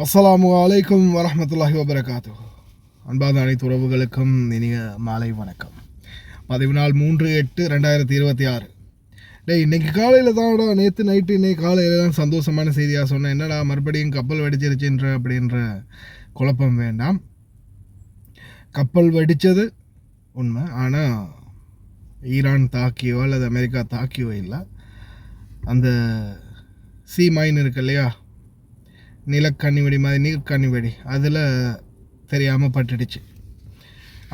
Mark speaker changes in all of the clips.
Speaker 1: அஸ்ஸலாமு அலைக்கும் வரஹ்மத்துல்லாஹி வபரகாத்துஹு. அன்பான அனைத்து உறவுகளுக்கும் இனிய மாலை வணக்கம். 14/3/8/2026. இன்னைக்கு காலையில் தான்டா, நேற்று நைட்டு இன்னைக்கு காலையில் தான் சந்தோஷமான செய்தியாக சொன்னேன். என்னடா மறுபடியும் கப்பல் வெடிச்சிருச்சுன்ற அப்படின்ற குழப்பம் வேண்டாம். கப்பல் வெடித்தது உண்மை, ஆனால் ஈரான் தாக்கியோ அல்லது அமெரிக்கா தாக்கியோ இல்லை. அந்த சி மைன் இருக்கு இல்லையா, நிலக்கண்ணி வெடி மாதிரி நீர்க்கண்ணி வெடி, அதில் தெரியாமல் பட்டுடுச்சு.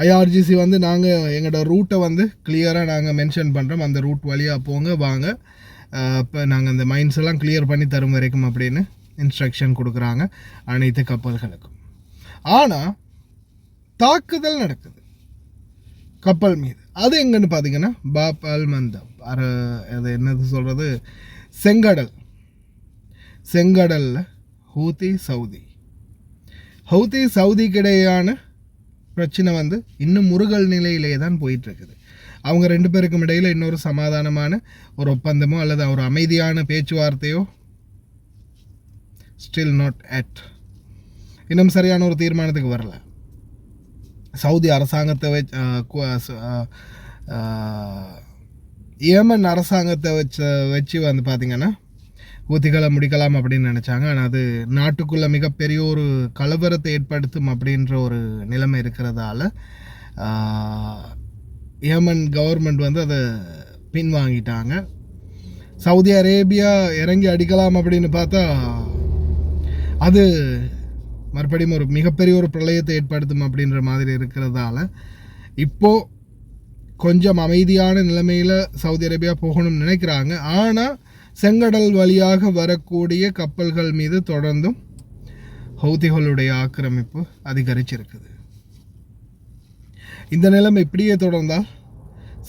Speaker 1: ஐஆர்ஜிசி வந்து நாங்கள் எங்களோட ரூட்டை வந்து கிளியராக நாங்கள் மென்ஷன் பண்ணுறோம், அந்த ரூட் வழியாக போங்க வாங்க, இப்போ நாங்கள் அந்த மைன்ஸ் எல்லாம் கிளியர் பண்ணி தரும் வரைக்கும் அப்படின்னு இன்ஸ்ட்ரக்ஷன் கொடுக்குறாங்க அனைத்து கப்பல்களுக்கும். ஆனால் தாக்குதல் நடக்குது கப்பல் மீது. அது எங்கன்னு பார்த்தீங்கன்னா பாப் அல் மந்தப், அது என்னது சொல்கிறது, செங்கடலில் ஹூத்தி சவுதிக்கு இடையான பிரச்சனை வந்து இன்னும் முருகல் நிலையிலே தான் போயிட்டுருக்குது. அவங்க ரெண்டு பேருக்கும் இடையில் இன்னொரு சமாதானமான ஒரு ஒப்பந்தமோ அல்லது ஒரு அமைதியான பேச்சுவார்த்தையோ ஸ்டில் நாட் அட், இன்னும் சரியான ஒரு தீர்மானத்துக்கு வரல. சவுதி அரசாங்கத்தை ஏமன் அரசாங்கத்தை வச்சு வந்து பார்த்திங்கன்னா ஊத்திகளை முடிக்கலாம் அப்படின்னு நினச்சாங்க. ஆனால் அது நாட்டுக்குள்ளே மிகப்பெரிய ஒரு கலவரத்தை ஏற்படுத்தும் அப்படின்ற ஒரு நிலைமை இருக்கிறதால ஏமன் கவர்மெண்ட் வந்து அதை பின்வாங்கிட்டாங்க. சவுதி அரேபியா இறங்கி அடிக்கலாம் அப்படின்னு பார்த்தா அது மறுபடியும் ஒரு மிகப்பெரிய ஒரு பிரளயத்தை ஏற்படுத்தும் அப்படின்ற மாதிரி இருக்கிறதால இப்போது கொஞ்சம் அமைதியான நிலைமையில் சவுதி அரேபியா போகணும்னு நினைக்கிறாங்க. ஆனால் செங்கடல் வழியாக வரக்கூடிய கப்பல்கள் மீது தொடர்ந்தும் ஹவுதிகளுடைய ஆக்கிரமிப்பு அதிகரிச்சிருக்குது. இந்த நிலைமை இப்படியே தொடர்ந்தால்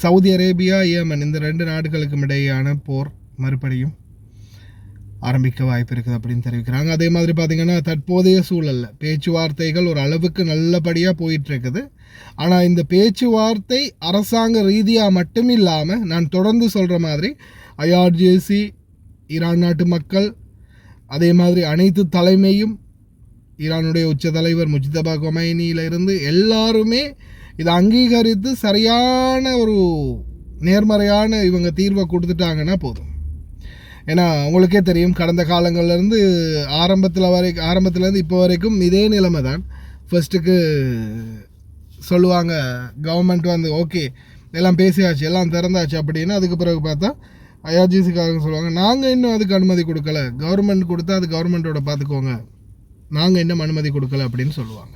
Speaker 1: சவுதி அரேபியா ஏமன் இந்த ரெண்டு நாடுகளுக்கும் இடையேயான போர் மறுபடியும் ஆரம்பிக்க வாய்ப்பு இருக்குது அப்படின்னு தெரிவிக்கிறாங்க. அதே மாதிரி பார்த்திங்கன்னா தற்போதைய சூழலில் பேச்சுவார்த்தைகள் ஒரு அளவுக்கு நல்லபடியாக போயிட்டுருக்குது. ஆனால் இந்த பேச்சுவார்த்தை அரசாங்க ரீதியாக மட்டும் இல்லாமல், நான் தொடர்ந்து சொல்கிற மாதிரி ஐஆர்ஜிசி, ஈரான் நாட்டு மக்கள், அதே மாதிரி அனைத்து தலைமையும், ஈரானுடைய உச்ச தலைவர் முஜ்தபா கொமைனியிலிருந்து எல்லாருமே இதை அங்கீகரித்து சரியான ஒரு நேர்மறையான இவங்க தீர்வை கொடுத்துட்டாங்கன்னா போதும். ஏன்னா உங்களுக்கே தெரியும், கடந்த காலங்கள்லேருந்து ஆரம்பத்துலேருந்து இப்போ வரைக்கும் இதே நிலைமை தான். ஃபர்ஸ்ட்டுக்கு சொல்லுவாங்க கவர்மெண்ட் வந்து ஓகே எல்லாம் பேசியாச்சு, எல்லாம் திறந்தாச்சு அப்படின்னு. அதுக்கு பிறகு பார்த்தா ஐஆர்ஜிசிக்காரங்க சொல்லுவாங்க நாங்கள் இன்னும் அதுக்கு அனுமதி கொடுக்கல, கவர்மெண்ட் கொடுத்தா அது கவர்மெண்ட்டோட பார்த்துக்கோங்க, நாங்கள் இன்னும் அனுமதி கொடுக்கல அப்படின்னு சொல்லுவாங்க.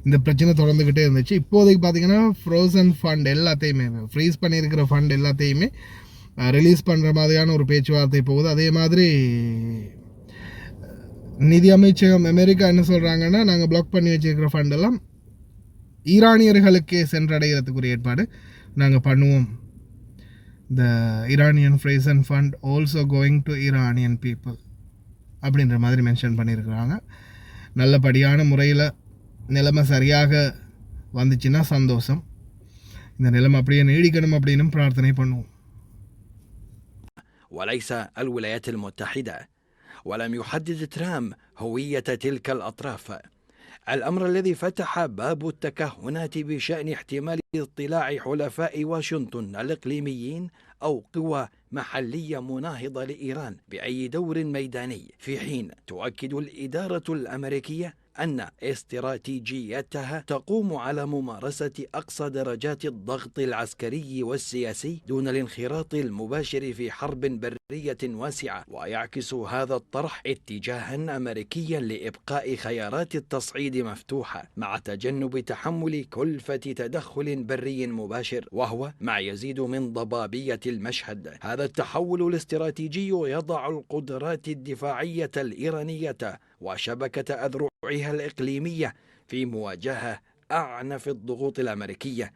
Speaker 1: இந்த பிரச்சனை தொடர்ந்துக்கிட்டே இருந்துச்சு. இப்போதைக்கு பார்த்திங்கன்னா ஃப்ரோசன் ஃபண்ட் எல்லாத்தையுமே, ஃப்ரீஸ் பண்ணியிருக்கிற ஃபண்ட் எல்லாத்தையுமே ரிலீஸ் பண்ணுற மாதிரியான ஒரு பேச்சுவார்த்தை போகுது. அதே மாதிரி நிதி அமைச்சகம் அமெரிக்கா என்ன சொல்கிறாங்கன்னா, நாங்கள் பிளாக் பண்ணி வச்சுருக்கிற ஃபண்டெல்லாம் ஈரானியர்களுக்கே சென்றடைகிறதுக்குரிய ஏற்பாடு நாங்கள் பண்ணுவோம். த Iranian Frozen Fund also going to Iranian people அப்படின்ற மாதிரி மென்ஷன் பண்ணியிருக்கிறாங்க. நல்லபடியான முறையில் நிலைமை சரியாக வந்துச்சுன்னா சந்தோஷம். இந்த நிலைமை அப்படியே நீடிக்கணும் அப்படின்னு பிரார்த்தனை பண்ணுவோம்.
Speaker 2: وليس الولايات المتحدة، ولم يحدد ترامب هوية تلك الأطراف، الأمر الذي فتح باب التكهنات بشأن احتمال اطلاع حلفاء واشنطن الإقليميين أو قوى محلية مناهضة لإيران بأي دور ميداني، في حين تؤكد الإدارة الأمريكية أن استراتيجيتها تقوم على ممارسة أقصى درجات الضغط العسكري والسياسي دون الانخراط المباشر في حرب برية واسعة. ويعكس هذا الطرح اتجاها أمريكيا لإبقاء خيارات التصعيد مفتوحة مع تجنب تحمل كلفة تدخل بري مباشر، وهو ما يزيد من ضبابية المشهد. هذا التحول الاستراتيجي يضع القدرات الدفاعية الإيرانية وشبكة أذرعها الإقليمية في مواجهة أعنف الضغوط الأمريكية،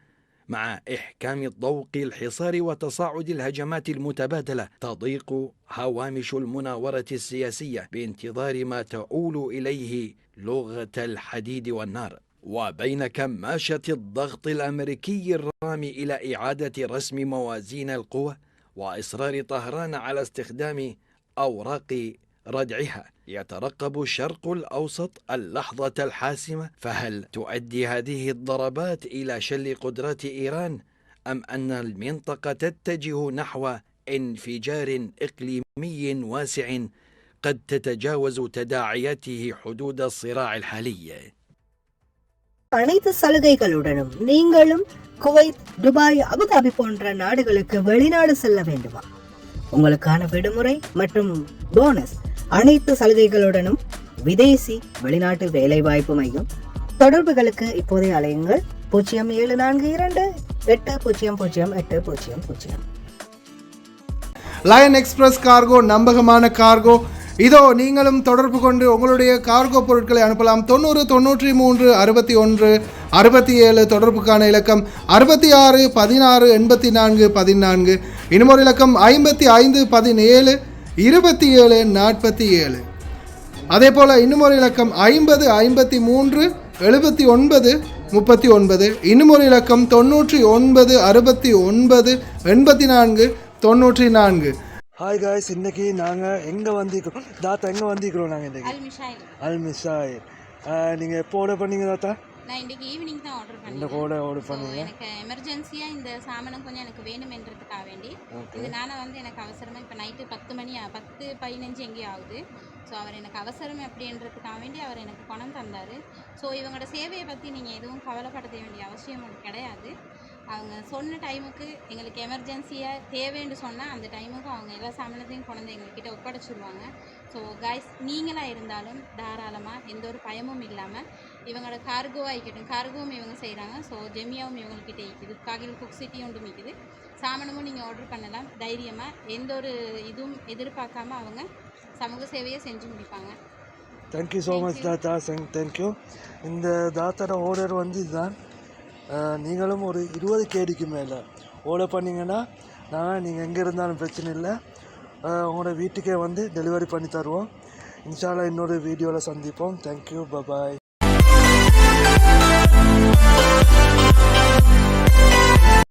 Speaker 2: مع إحكام الضوء الحصار وتصاعد الهجمات المتبادلة. تضيق هوامش المناورة السياسية بانتظار ما تؤول إليه لغة الحديد والنار. وبين كماشة الضغط الأمريكي الرامي إلى إعادة رسم موازين القوى وإصرار طهران على استخدام أوراق ردعها، يترقب الشرق الأوسط اللحظة الحاسمة. فهل تؤدي هذه الضربات إلى شل قدرات إيران، أم أن المنطقة تتجه نحو انفجار إقليمي واسع قد تتجاوز تداعياته حدود الصراع الحالي؟
Speaker 3: அனைத்து சலுகைகளுடனும் நீங்களும் குவைத், துபாய், அபுதாபி போன்ற நாடுகளுக்கு வெளிநாடு செல்ல வேண்டுமா? உங்களுக்கான விடுமுறை மற்றும் போனஸ் அனைத்து சலுகைகளுடனும் விதேசி வெளிநாட்டு வேலைவாய்ப்பு மையம். தொடர்புகளுக்கு இப்போதே அலையுங்கள் 0742800800.
Speaker 1: லயன் எக்ஸ்பிரஸ் கார்கோ நம்பகமான கார்கோ. இதோ நீங்களும் தொடர்பு கொண்டு உங்களுடைய கார்கோ பொருட்களை அனுப்பலாம். 90 93 61 67 தொடர்புக்கான இலக்கம் 66 16 84 14. இன்னும் ஒரு இலக்கம் 55 17 27 47. அதே போல் இன்னும் ஒரு இலக்கம் 50 53 79 39. இன்னும் ஒரு இலக்கம் 99 69 84 94.
Speaker 4: ஹாய் காய்ஸ், இன்றைக்கி நாங்கள் எங்கே வந்திருக்கிறோம் தாத்தா? எங்கே வந்திருக்கிறோம் நாங்கள் இன்றைக்கி? அல்மிஷாயில். நீங்கள் எப்போ ஆர்டர் பண்ணீங்க தாத்தா?
Speaker 5: நான் இன்றைக்கி ஈவினிங் தான் ஆர்டர் பண்ணேன்.
Speaker 4: இந்த கோடை ஆர்டர் பண்ணீங்க?
Speaker 5: எனக்கு எமர்ஜென்சியாக இந்த சாமானம் கொஞ்சம் எனக்கு வேணுமென்றதுக்காக வேண்டி இதனால எனக்கு அவசரமாக இப்போ நைட்டு 10:15 எங்கேயும் ஆகுது. ஸோ அவர் எனக்கு அவசரம் அப்படின்றதுக்காக வேண்டி அவர் எனக்கு பணம் தந்தார். ஸோ இவங்களோட சேவையை பற்றி நீங்கள் எதுவும் கவலைப்பட வேண்டிய அவசியம் கிடையாது. அவங்க சொன்ன டைமுக்கு எங்களுக்கு எமர்ஜென்சியாக தேவைன்னு சொன்னால் அந்த டைமுக்கு அவங்க எல்லா சாமானத்தையும் கொண்டு எங்கள்கிட்ட ஒப்படைச்சிடுவாங்க. ஸோ காய்ஸ், நீங்களாக இருந்தாலும் தாராளமாக எந்த ஒரு பயமும் இல்லாமல் இவங்களோட கார்கோவாக இருக்கட்டும், கார்கோவும் இவங்க செய்கிறாங்க. ஸோ ஜெமியாவும் இவங்கள்கிட்ட இருக்குது, காகில் குக் சிட்டி ஒன்றும் இருக்குது. சாமானமும் நீங்கள் ஆர்டர் பண்ணலாம் தைரியமாக, எந்த ஒரு இதுவும் எதிர்பார்க்காம அவங்க சமூக சேவையை செஞ்சு முடிப்பாங்க.
Speaker 4: தேங்க்யூ ஸோ மச் தாத்தா, தேங்க்யூ. இந்த தாத்தாட ஆர்டர் வந்து இதுதான். நீங்களும் ஒரு 20 கேடிக்கு மேலே ஆர்டர் பண்ணிங்கன்னா நீங்கள் எங்கே இருந்தாலும் பிரச்சனை இல்லை, உங்களோட வீட்டுக்கே வந்து டெலிவரி பண்ணி தருவோம். இன்ஷா அல்லாஹ் இன்னொரு வீடியோவில் சந்திப்போம். தேங்க்யூ, பாய்.